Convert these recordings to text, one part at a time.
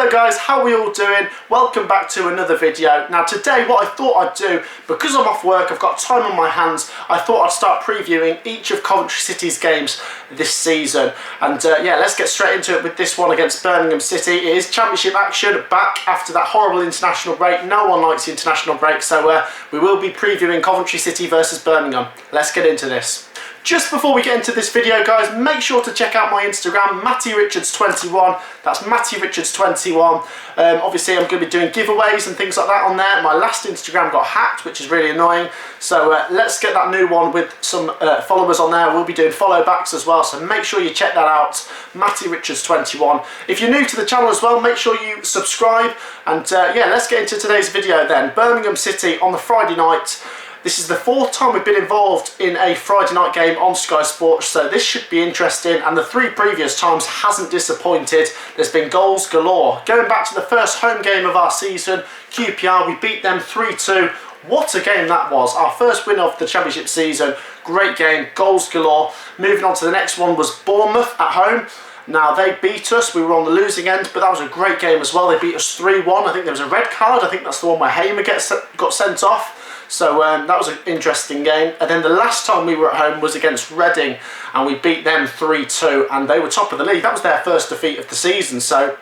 Hello guys, how are we all doing? Welcome back to another video. Now today what I thought I'd do, because I'm off work, I've got time on my hands, I thought I'd start previewing each of Coventry City's games this season. And yeah, let's get straight into it with this one against Birmingham City. It is Championship action, back after that horrible international break. No one likes the international break, so we will be previewing Coventry City versus Birmingham. Let's get into this. Just before we get into this video guys, make sure to check out my Instagram, MattyRichards21. That's MattyRichards21. Obviously I'm going to be doing giveaways and things like that on there. My last Instagram got hacked, which is really annoying. So let's get that new one with some followers on there. We'll be doing follow backs as well, so make sure you check that out, MattyRichards21. If you're new to the channel as well, make sure you subscribe. And yeah, let's get into today's video then. Birmingham City on the Friday night. This is the fourth time we've been involved in a Friday night game on Sky Sports, so this should be interesting, and the three previous times hasn't disappointed. There's been goals galore. Going back to the first home game of our season, QPR, we beat them 3-2. What a game that was. Our first win of the Championship season. Great game, goals galore. Moving on to the next one was Bournemouth at home. Now they beat us, we were on the losing end, but that was a great game as well. They beat us 3-1. I think there was a red card. I think that's the one where Hamer got sent off. So that was an interesting game. And then the last time we were at home was against Reading, and we beat them 3-2, and they were top of the league. That was their first defeat of the season. So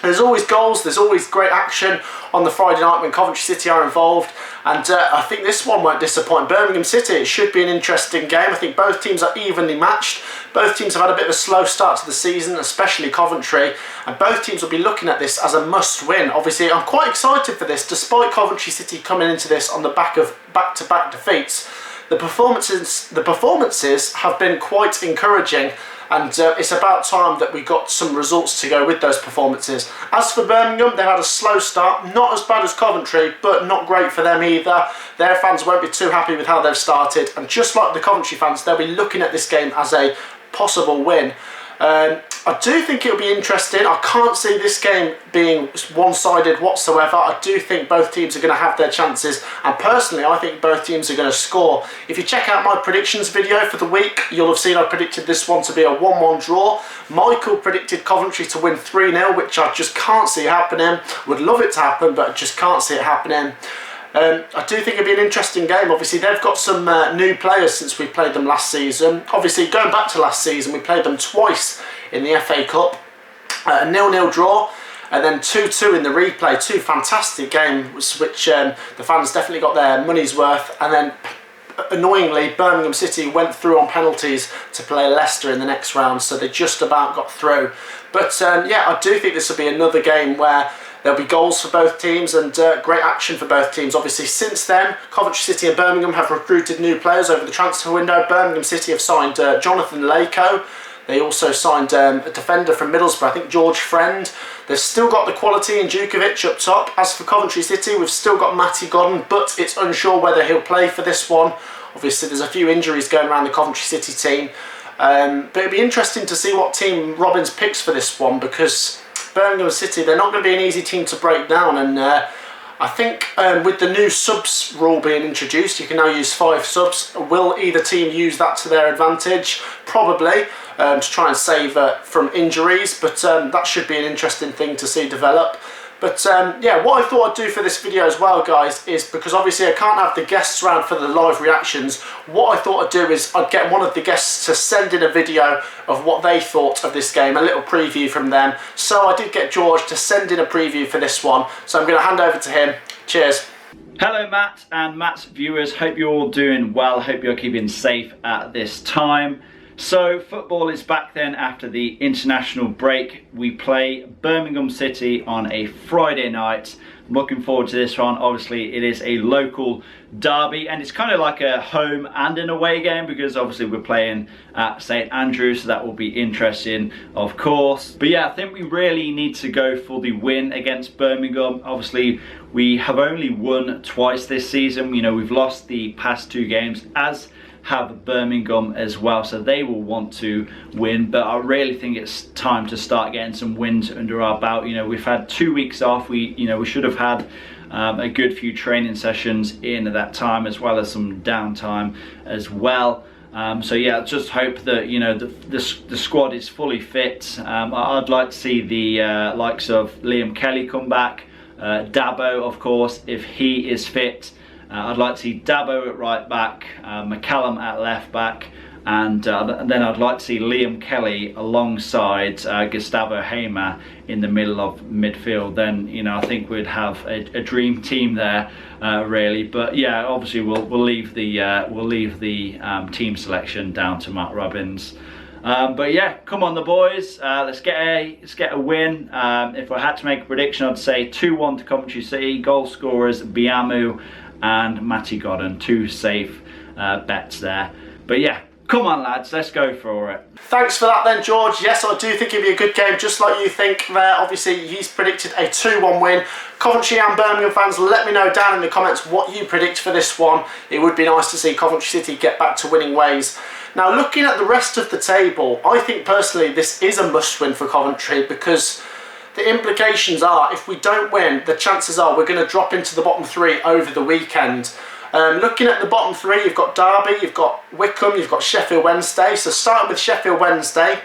there's always goals, there's always great action on the Friday night when Coventry City are involved, and I think this one won't disappoint. Birmingham City, it should be an interesting game. I think both teams are evenly matched. Both teams have had a bit of a slow start to the season, especially Coventry, and both teams will be looking at this as a must-win. Obviously, I'm quite excited for this, despite Coventry City coming into this on the back of back-to-back defeats. The performances have been quite encouraging, and it's about time that we got some results to go with those performances. As for Birmingham, they had a slow start, not as bad as Coventry, but not great for them either. Their fans won't be too happy with how they've started, and just like the Coventry fans, they'll be looking at this game as a possible win. I do think it'll be interesting. I can't see this game being one-sided whatsoever. I do think both teams are going to have their chances, and personally I think both teams are going to score. If you check out my predictions video for the week, you'll have seen I predicted this one to be a 1-1 draw. Michael predicted Coventry to win 3-0, which I just can't see happening. Would love it to happen, but I just can't see it happening. I do think it'll be an interesting game. Obviously they've got some new players since we played them last season. Obviously going back to last season, we played them twice in the FA Cup. A 0-0 draw and then 2-2 in the replay. Two fantastic games which the fans definitely got their money's worth. And then annoyingly Birmingham City went through on penalties to play Leicester in the next round, so they just about got through. But yeah, I do think this will be another game where there'll be goals for both teams and great action for both teams. Obviously, since then, Coventry City and Birmingham have recruited new players over the transfer window. Birmingham City have signed Jonathan Lako. They also signed a defender from Middlesbrough, I think George Friend. They've still got the quality in Djukovic up top. As for Coventry City, we've still got Matty Godden, but it's unsure whether he'll play for this one. Obviously, there's a few injuries going around the Coventry City team. But it'll be interesting to see what team Robbins picks for this one, because Birmingham City, they're not going to be an easy team to break down, and I think with the new subs rule being introduced, you can now use 5 subs. Will either team use that to their advantage? Probably, to try and save from injuries, but that should be an interesting thing to see develop. But yeah, what I thought I'd do for this video as well, guys, is because obviously I can't have the guests around for the live reactions, what I thought I'd do is I'd get one of the guests to send in a video of what they thought of this game, a little preview from them. So I did get George to send in a preview for this one, so I'm going to hand over to him. Cheers. Hello Matt and Matt's viewers, hope you're all doing well, hope you're keeping safe at this time. So football is back then after the international break. We play Birmingham City on a Friday night. I'm looking forward to this one. Obviously it is a local derby, and it's kind of like a home and an away game, because obviously we're playing at St Andrews, so that will be interesting of course. But yeah, I think we really need to go for the win against Birmingham. Obviously we have only won twice this season. You know, we've lost the past 2 games, as have Birmingham as well, so they will want to win. But I really think it's time to start getting some wins under our belt. You know, we've had 2 weeks off. We should have had a good few training sessions in at that time, as well as some downtime as well. So yeah, just hope that, you know, the squad is fully fit. I'd like to see the likes of Liam Kelly come back, Dabo, of course, if he is fit. I'd like to see Dabo at right back, McCallum at left back, and then I'd like to see Liam Kelly alongside Gustavo Hamer in the middle of midfield. Then, you know, I think we'd have a dream team there, really. But yeah, obviously we'll leave the team selection down to Matt Robbins. But yeah, come on the boys, let's get a win. If I had to make a prediction, I'd say 2-1 to Coventry City. Goal scorers Biamu and Matty Godden, 2 safe bets there. But yeah, come on lads, let's go for it. Thanks for that then, George. Yes, I do think it'll be a good game, just like you think there. Obviously, he's predicted a 2-1 win. Coventry and Birmingham fans, let me know down in the comments what you predict for this one. It would be nice to see Coventry City get back to winning ways. Now, looking at the rest of the table, I think personally this is a must-win for Coventry, because the implications are, if we don't win, the chances are we're going to drop into the bottom 3 over the weekend. Looking at the bottom 3, you've got Derby, you've got Wycombe, you've got Sheffield Wednesday. So starting with Sheffield Wednesday,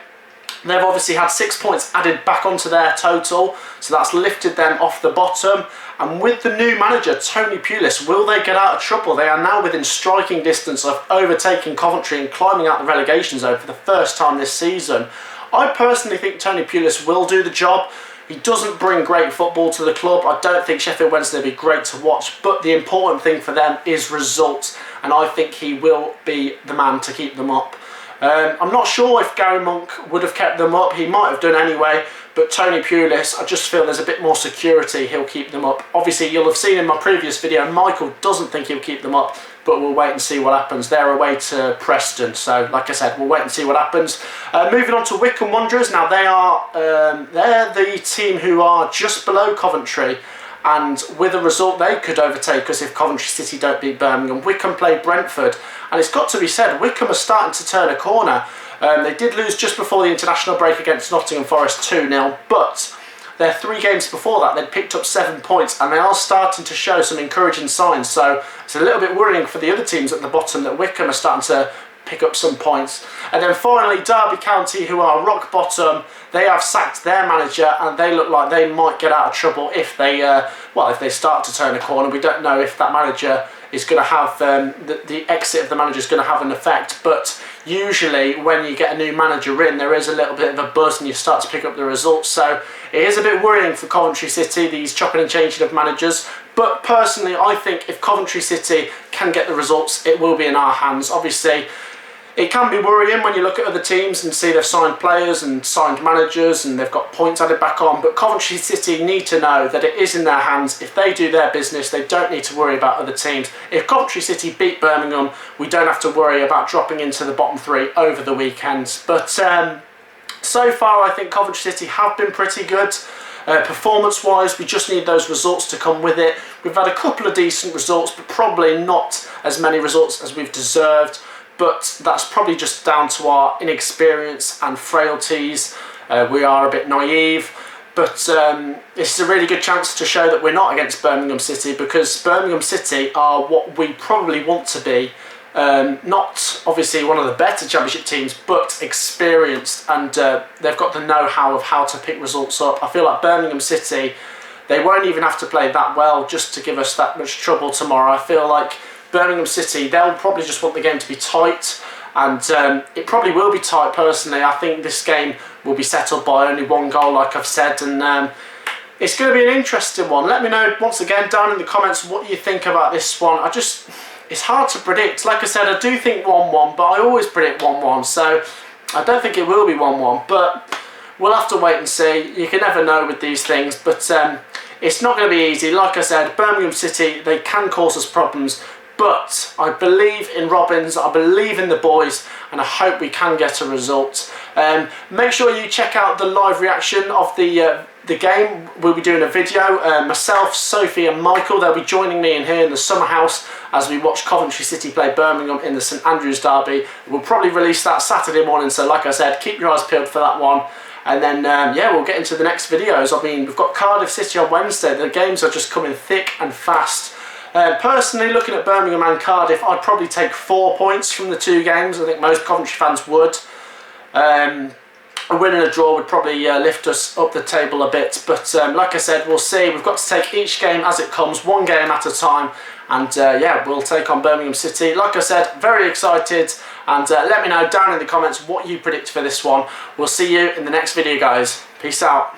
they've obviously had 6 points added back onto their total, so that's lifted them off the bottom. And with the new manager, Tony Pulis, will they get out of trouble? They are now within striking distance of overtaking Coventry and climbing out the relegation zone for the first time this season. I personally think Tony Pulis will do the job. He doesn't bring great football to the club. I don't think Sheffield Wednesday will be great to watch, but the important thing for them is results, and I think he will be the man to keep them up. I'm not sure if Gary Monk would have kept them up. He might have done anyway, but Tony Pulis, I just feel there's a bit more security. He'll keep them up. Obviously, you'll have seen in my previous video, Michael doesn't think he'll keep them up, but we'll wait and see what happens. They're away to Preston, so like I said, we'll wait and see what happens. Moving on to Wycombe Wanderers. Now they're the team who are just below Coventry, and with a result they could overtake us if Coventry City don't beat Birmingham. Wycombe play Brentford, and it's got to be said, Wycombe are starting to turn a corner. They did lose just before the international break against Nottingham Forest 2-0, but their 3 games before that they'd picked up 7 points, and they are starting to show some encouraging signs. So it's a little bit worrying for the other teams at the bottom that Wycombe are starting to pick up some points. And then finally, Derby County, who are rock bottom, they have sacked their manager, and they look like they might get out of trouble if they if they start to turn a corner. We don't know if that manager is going to have the exit of the manager is going to have an effect, but usually when you get a new manager in, there is a little bit of a buzz and you start to pick up the results. So it is a bit worrying for Coventry City, these chopping and changing of managers. But personally, I think if Coventry City can get the results, it will be in our hands. Obviously, it can be worrying when you look at other teams and see they've signed players and signed managers and they've got points added back on, but Coventry City need to know that it is in their hands. If they do their business, they don't need to worry about other teams. If Coventry City beat Birmingham, we don't have to worry about dropping into the bottom 3 over the weekends. But so far, I think Coventry City have been pretty good. Performance-wise, we just need those results to come with it. We've had a couple of decent results, but probably not as many results as we've deserved. But that's probably just down to our inexperience and frailties. We are a bit naive, but this is a really good chance to show that we're not against Birmingham City, because Birmingham City are what we probably want to be. Not obviously one of the better championship teams, but experienced, and they've got the know-how of how to pick results up. I feel like Birmingham City, they won't even have to play that well just to give us that much trouble tomorrow. I feel like Birmingham City, they'll probably just want the game to be tight, and it probably will be tight personally. I think this game will be settled by only 1 goal, like I've said, and it's going to be an interesting one. Let me know once again down in the comments what you think about this one. It's hard to predict. Like I said, I do think 1-1, but I always predict 1-1, so I don't think it will be 1-1, but we'll have to wait and see. You can never know with these things, but it's not going to be easy. Like I said, Birmingham City, they can cause us problems, but I believe in Robbins, I believe in the boys, and I hope we can get a result. Make sure you check out the live reaction of the game. We'll be doing a video. Myself, Sophie and Michael, they'll be joining me in here in the summer house as we watch Coventry City play Birmingham in the St Andrews derby. We'll probably release that Saturday morning, so like I said, keep your eyes peeled for that one. And then, yeah, we'll get into the next videos. I mean, we've got Cardiff City on Wednesday. The games are just coming thick and fast. Personally, looking at Birmingham and Cardiff, I'd probably take 4 points from the two games. I think most Coventry fans would. A win and a draw would probably lift us up the table a bit, but like I said, we'll see. We've got to take each game as it comes, one game at a time, and yeah, we'll take on Birmingham City. Like I said, very excited, and let me know down in the comments what you predict for this one. We'll see you in the next video, guys. Peace out.